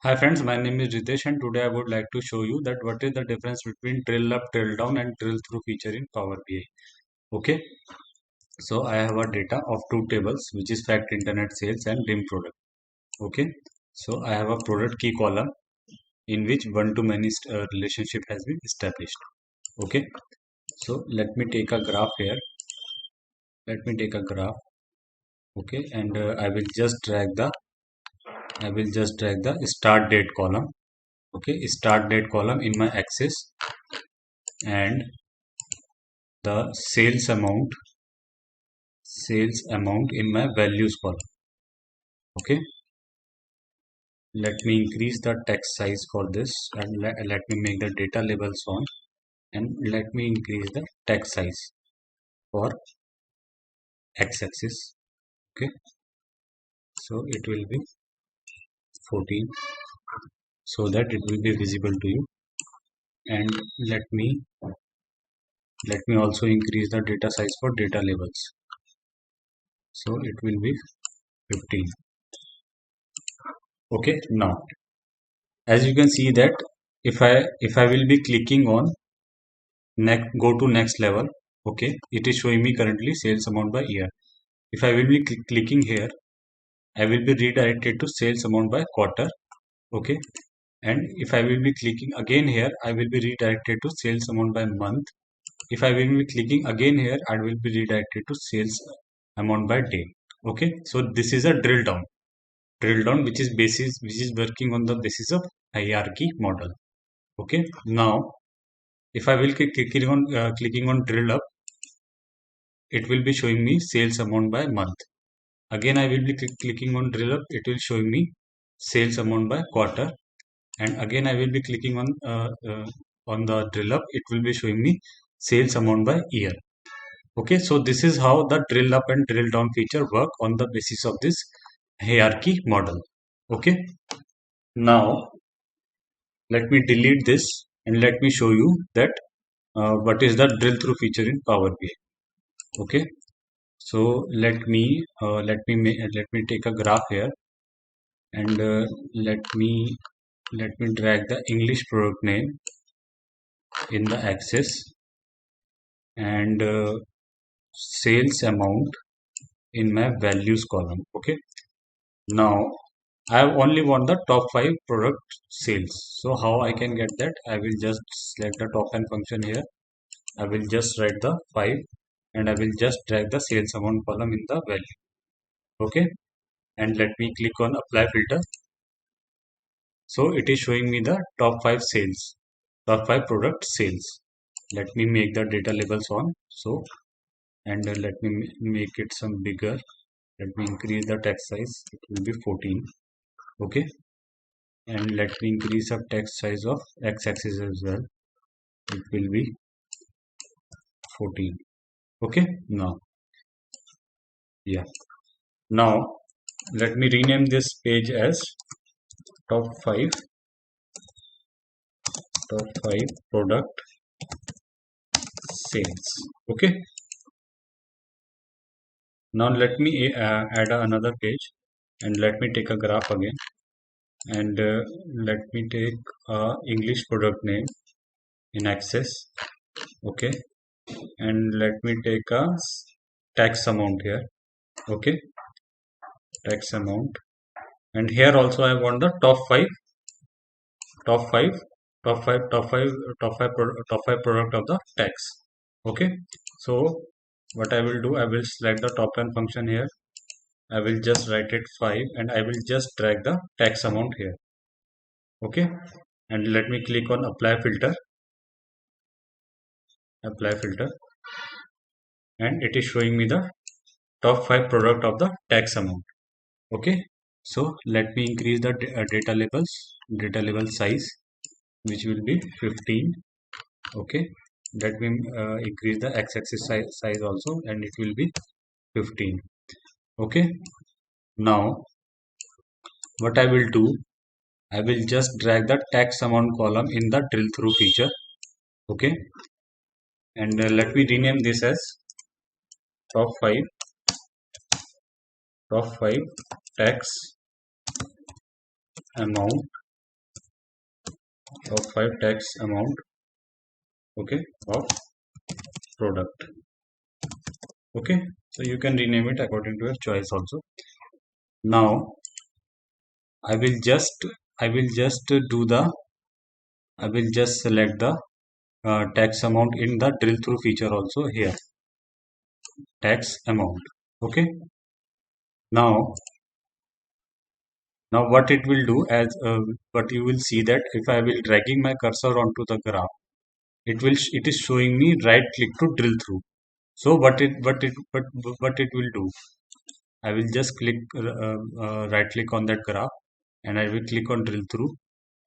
Hi friends, my name is Ritesh and today I would like to show you that what is the difference between drill up, drill down and drill through feature in Power BI. Okay, so I have a data of two tables which is fact, internet sales and dim product. Okay, so I have a product key column in which one to many relationship has been established. Okay, so let me take a graph here. Let me take a graph. Okay, and I will just drag the start date column. Okay, start date column in my axis and the sales amount in my values column. Okay, let me increase the text size for this and let me make the data labels on, and let me increase the text size for x-axis. Okay, so it will be 14 so that it will be visible to you. And let me let me also increase the data size for data labels, so it will be 15. Okay, now as you can see that if I will be clicking on next, go to next level. Okay, it is showing me currently sales amount by year. If I will be clicking here, I will be redirected to sales amount by quarter. Okay, and if I will be clicking again here, I will be redirected to sales amount by month. If I will be clicking again here, I will be redirected to sales amount by day. Okay, so this is a drill down which is working on the basis of hierarchy model. Okay, now if I will clicking on drill up, it will be showing me sales amount by month. Again, I will be clicking on drill up, it will show me sales amount by quarter. And again, I will be clicking on the drill up, it will be showing me sales amount by year. Okay, so this is how the drill up and drill down feature work on the basis of this hierarchy model. Okay, now let me delete this and let me show you that what is the drill through feature in Power BI. Okay, so let me take a graph here, and let me drag the English product name in the axis, and sales amount in my values column. Okay, now I only want the top 5 product sales. So how I can get that? I will just select the top n function here. I will just write the 5 and I will just drag the sales amount column in the value. Okay, and let me click on apply filter. So it is showing me the top 5 sales, top 5 product sales. Let me make the data labels on. So, and let me make it some bigger. Let me increase the text size. It will be 14. Okay. And let me increase the text size of x-axis as well. It will be 14. Okay. Now, yeah. Now, let me rename this page as top 5 product sales. Okay, now let me add another page, and let me take a graph again, and let me take English product name in access. Okay, and let me take a tax amount here. Okay, tax amount, and here also I want the top 5 top 5 top 5 top 5 product of the tax. Okay, so what I will do, I will select the top n function here. I will just write it 5 and I will just drag the tax amount here. Okay, and let me click on apply filter, and it is showing me the top 5 product of the tax amount. Okay, so let me increase the data label size, which will be 15. Okay, let me increase the x-axis size also, and it will be 15. Okay, now what I will do, I will just drag the tax amount column in the drill through feature. Okay, and let me rename this as top 5 tax amount top 5 tax amount, okay, of product. Okay, so you can rename it according to your choice also. Now I will just I will just do the I will just select the tax amount in the drill through feature also here, tax amount. Okay, now what it will do, as but you will see that if I will dragging my cursor onto the graph, it is showing me right click to drill through. So what it will do, I will just click right click on that graph, and I will click on drill through,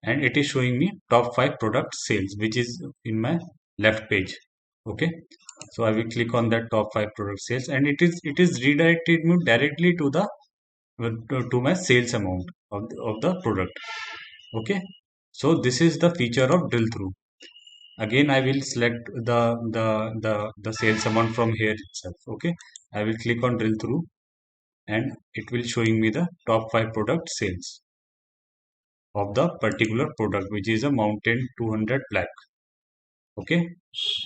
and it is showing me top 5 product sales, which is in my left page. Okay, so I will click on that top 5 product sales, and it is redirected me directly to the to my sales amount of the product. Okay, so this is the feature of drill through. Again I will select the sales amount from here itself. Okay, I will click on drill through, and it will showing me the top 5 product sales of the particular product, which is a mountain 200 black. Okay,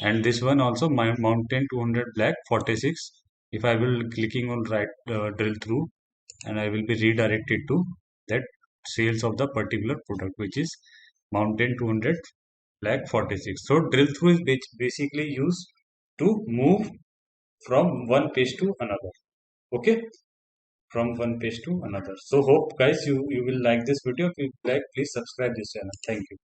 and this one also, my mountain 200 black 46. If I will clicking on right drill through, and I will be redirected to that sales of the particular product, which is mountain 200 black 46. So drill through is basically used to move from one page to another. Okay, from one page to another. So hope guys you will like this video. If you like, please subscribe this channel. Thank you.